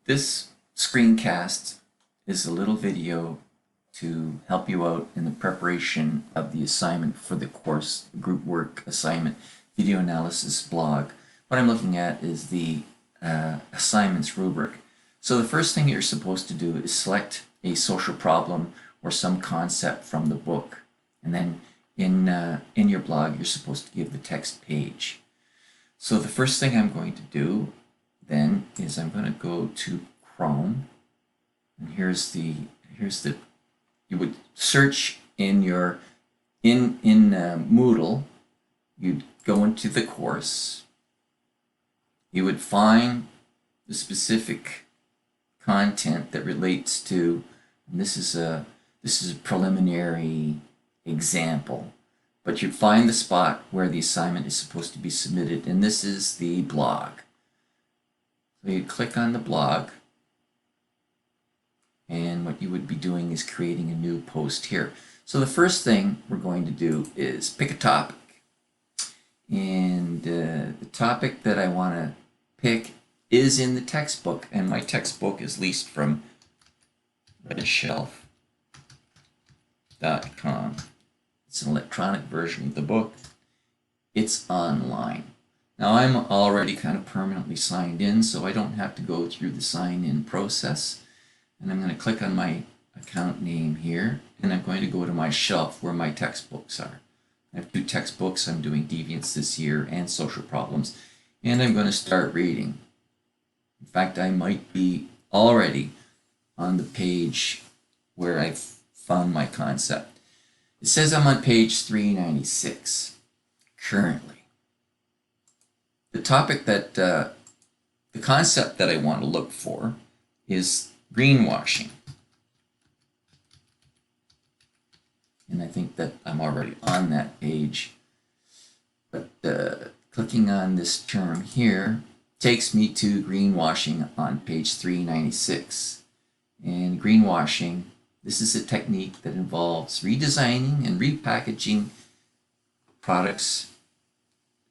This screencast is a little video to help you out in the preparation of the assignment for the course, group work assignment, video analysis blog. What I'm looking at is the assignments rubric. So the first thing you're supposed to do is select a social problem or some concept from the book. And then in your blog, you're supposed to give the text page. So the first thing I'm going to do then is I'm going to go to Chrome, and here's the you would search in your Moodle. You'd go into the course. You would find the specific content that relates to, and this is a preliminary example, but you find the spot where the assignment is supposed to be submitted, and this is the blog. So you click on the blog, and what you would be doing is creating a new post here. So the first thing we're going to do is pick a topic, and the topic that I want to pick is in the textbook, and my textbook is leased from redshelf.com. It's an electronic version of the book. It's online. Now I'm already kind of permanently signed in, so I don't have to go through the sign-in process. And I'm going to click on my account name here, and I'm going to go to my shelf where my textbooks are. I have 2 textbooks. I'm doing Deviance this year and Social Problems, and I'm going to start reading. In fact, I might be already on the page where I've found my concept. It says I'm on page 396 currently. The topic that, the concept that I want to look for is greenwashing. And I think that I'm already on that page. But clicking on this term here takes me to greenwashing on page 396. And greenwashing, this is a technique that involves redesigning and repackaging products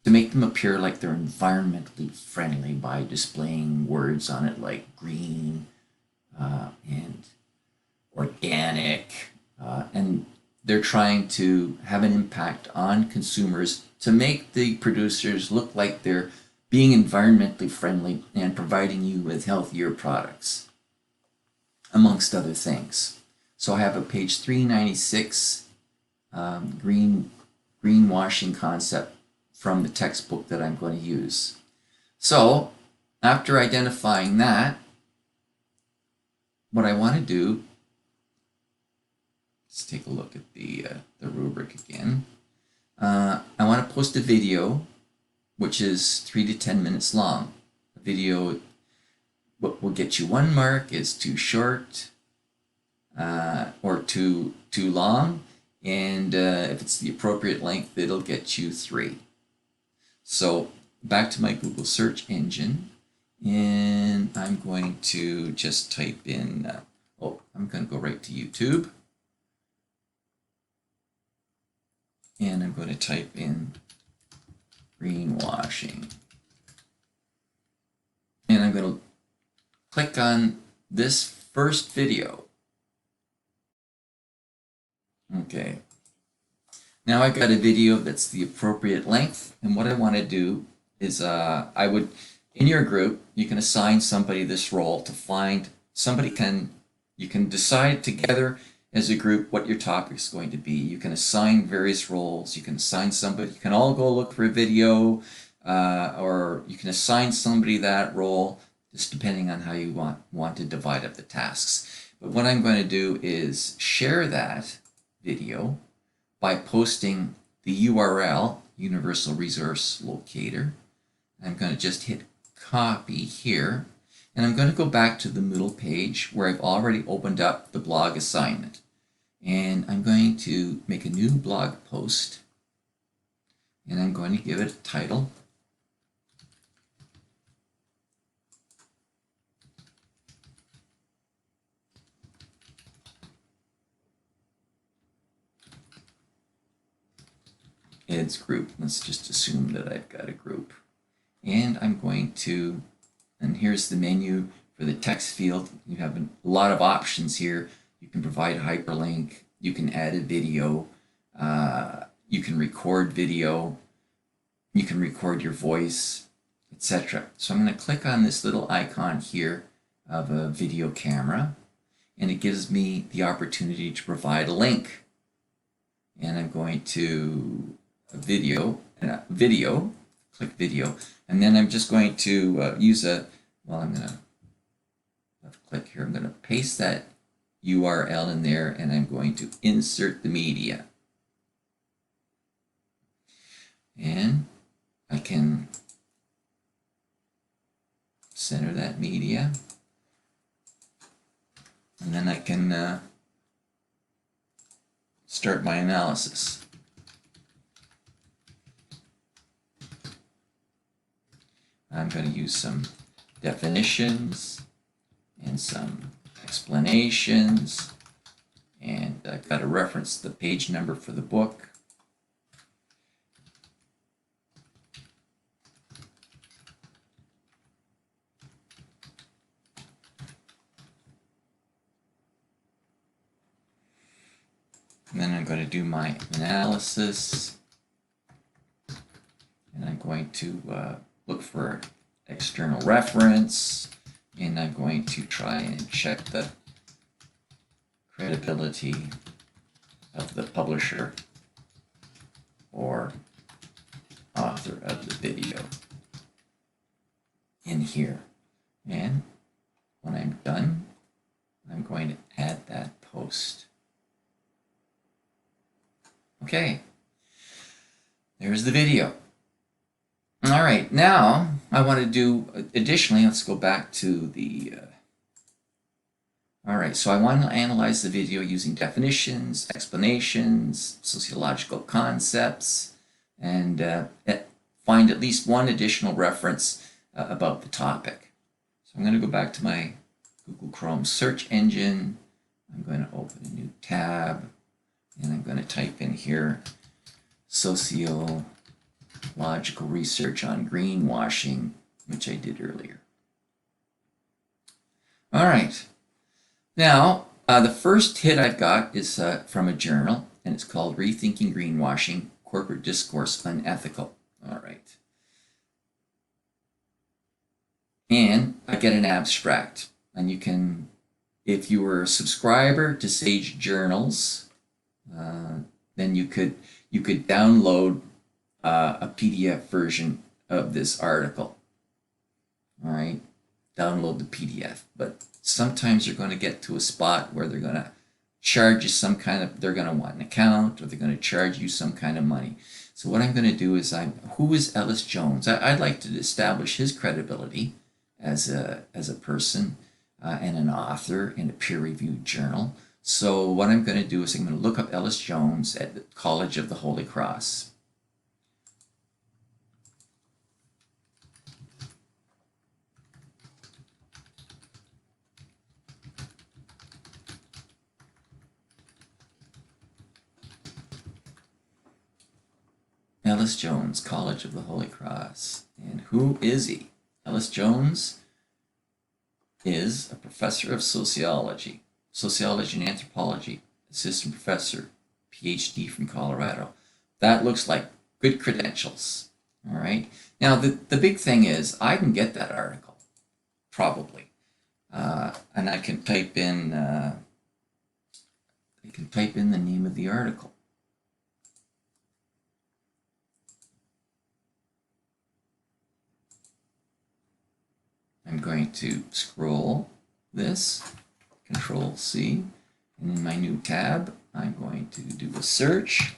to make them appear like they're environmentally friendly by displaying words on it like green and organic, and they're trying to have an impact on consumers to make the producers look like they're being environmentally friendly and providing you with healthier products, amongst other things. So I have a page 396 greenwashing concept from the textbook that I'm going to use. So after identifying that, what I want to do, let's take a look at the rubric again. I want to post a video which is 3 to 10 minutes long. A video, what will get you 1 mark is too short or too long, and if it's the appropriate length, it'll get you 3. So back to my Google search engine, and I'm going to just type in, I'm going to go right to YouTube, and I'm going to type in greenwashing, and I'm going to click on this first video. Okay. Now I've got a video that's the appropriate length, and what I want to do is in your group, you can assign somebody this role to find somebody. You can decide together as a group what your topic is going to be. You can assign various roles. You can assign somebody. You can all go look for a video, or you can assign somebody that role, just depending on how you want to divide up the tasks. But what I'm going to do is share that video by posting the URL, Universal Resource Locator. I'm going to just hit copy here, and I'm going to go back to the Moodle page where I've already opened up the blog assignment. And I'm going to make a new blog post, and I'm going to give it a title. Eds group. Let's just assume that I've got a group. And I'm going to, and here's the menu For the text field, you have a lot of options here. You can provide hyperlink, you can add a video, you can record video, you can record your voice, etc. So I'm going to click on this little icon here of a video camera, and it gives me the opportunity to provide a link. And I'm going to video, click video, and then I'm just going to use I'm going to click here. I'm going to paste that URL in there, and I'm going to insert the media. And I can center that media, and then I can start my analysis. I'm going to use some definitions and some explanations, and I've got to reference the page number for the book. And then I'm going to do my analysis, and I'm going to look for external reference, and I'm going to try and check the credibility of the publisher or author of the video in here. And when I'm done, I'm going to add that post. Okay, there's the video. All right, now I want to do, additionally, let's go back to the, all right, so I want to analyze the video using definitions, explanations, sociological concepts, and find at least one additional reference about the topic. So I'm going to go back to my Google Chrome search engine. I'm going to open a new tab, and I'm going to type in here sociological research on greenwashing, which I did earlier. All right. Now, the first hit I've got is from a journal, and it's called Rethinking Greenwashing, Corporate Discourse Unethical. All right. And I get an abstract, and you can, if you were a subscriber to Sage Journals, then you could download a PDF version of this article. All right, download the PDF. But sometimes you're going to get to a spot where they're going to charge you some kind of, they're going to want an account, or they're going to charge you some kind of money. So what I'm going to do is, who is Ellis Jones? I'd like to establish his credibility as a person and an author in a peer-reviewed journal. So what I'm going to do is I'm going to look up Ellis Jones at the College of the Holy Cross. Ellis Jones, College of the Holy Cross. And who is he? Ellis Jones is a professor of sociology and anthropology, assistant professor, PhD from Colorado. That looks like good credentials. All right. Now, the big thing is I can get that article, probably. And I can type in the name of the article. I'm going to scroll this, Control-C, and in my new tab, I'm going to do a search,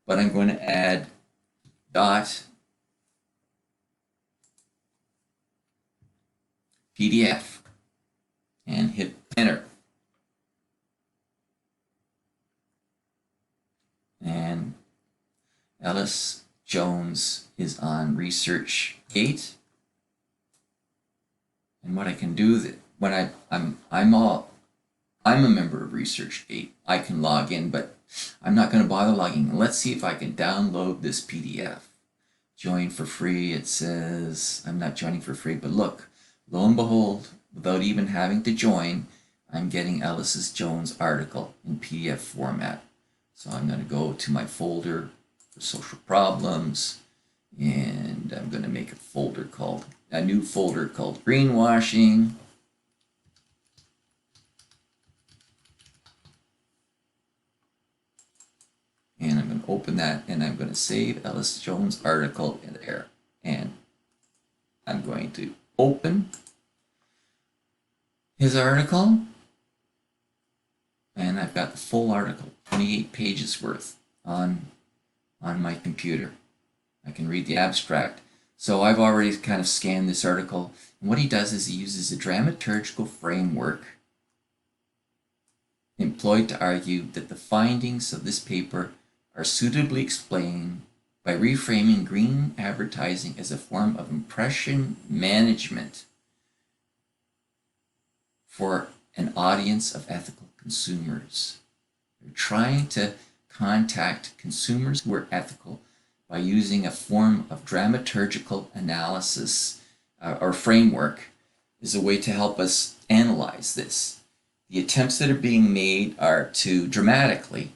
but I'm going to add .pdf and hit enter. And Ellis Jones is on ResearchGate. And what I can do when I'm a member of ResearchGate, I can log in, but I'm not going to bother logging in. Let's see if I can download this PDF. Join for free. It says I'm not joining for free, but look lo and behold, without even having to join, I'm getting Ellis Jones article in PDF format. So I'm going to go to my folder for social problems, and I'm going to make a new folder called greenwashing. And I'm going to open that, and I'm going to save Ellis Jones article in there. And I'm going to open his article, and I've got the full article, 28 pages worth on my computer. I can read the abstract. So I've already kind of scanned this article, and what he does is he uses a dramaturgical framework employed to argue that the findings of this paper are suitably explained by reframing green advertising as a form of impression management for an audience of ethical consumers. They're trying to contact consumers who are ethical by using a form of dramaturgical analysis or framework is a way to help us analyze this. The attempts that are being made are to dramatically,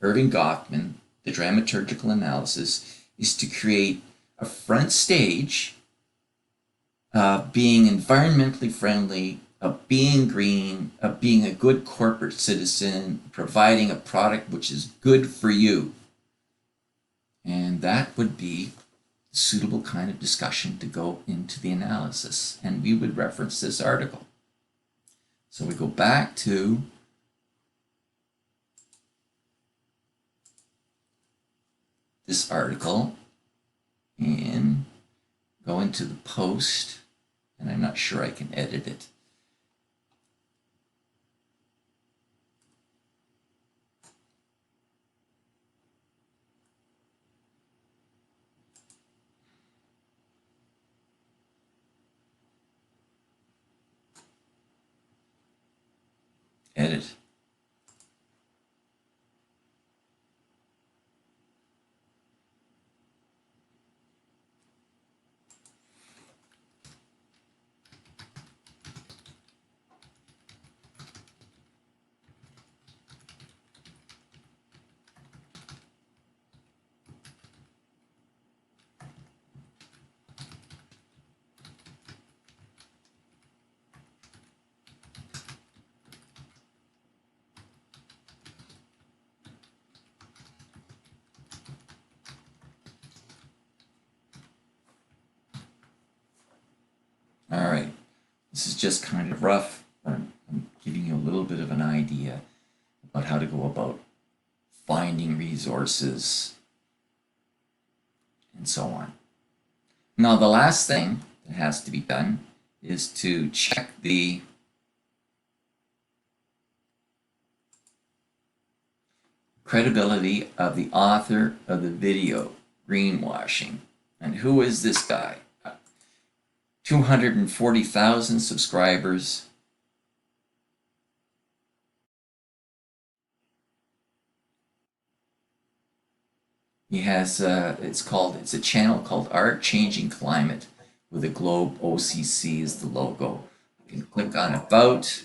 Erving Goffman, the dramaturgical analysis, is to create a front stage of being environmentally friendly, of being green, of being a good corporate citizen, providing a product which is good for you. And that would be a suitable kind of discussion to go into the analysis. And we would reference this article. So we go back to this article and go into the post, and I'm not sure I can edit it. Edit. All right, this is just kind of rough. I'm giving you a little bit of an idea about how to go about finding resources and so on. Now, the last thing that has to be done is to check the credibility of the author of the video, Greenwashing. And who is this guy? 240,000 subscribers. He has it's a channel called Art Changing Climate with a globe. OCC is the logo. You can click on About,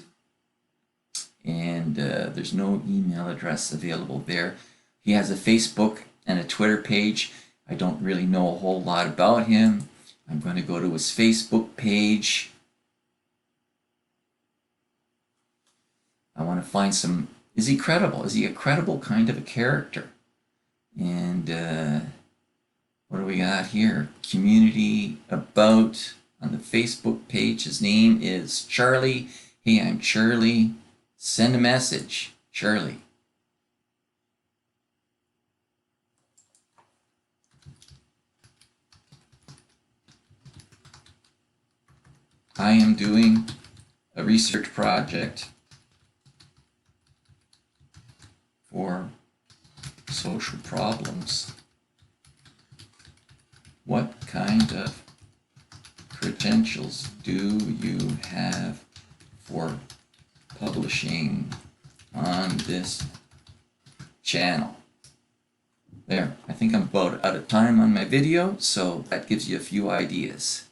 and there's no email address available there. He has a Facebook and a Twitter page. I don't really know a whole lot about him. I'm going to go to his Facebook page. I want to find some, is he credible? Is he a credible kind of a character? And what do we got here? Community About on the Facebook page. His name is Charlie. Hey, I'm Charlie. Send a message, Charlie. I am doing a research project for social problems. What kind of credentials do you have for publishing on this channel? There, I think I'm about out of time on my video, so that gives you a few ideas.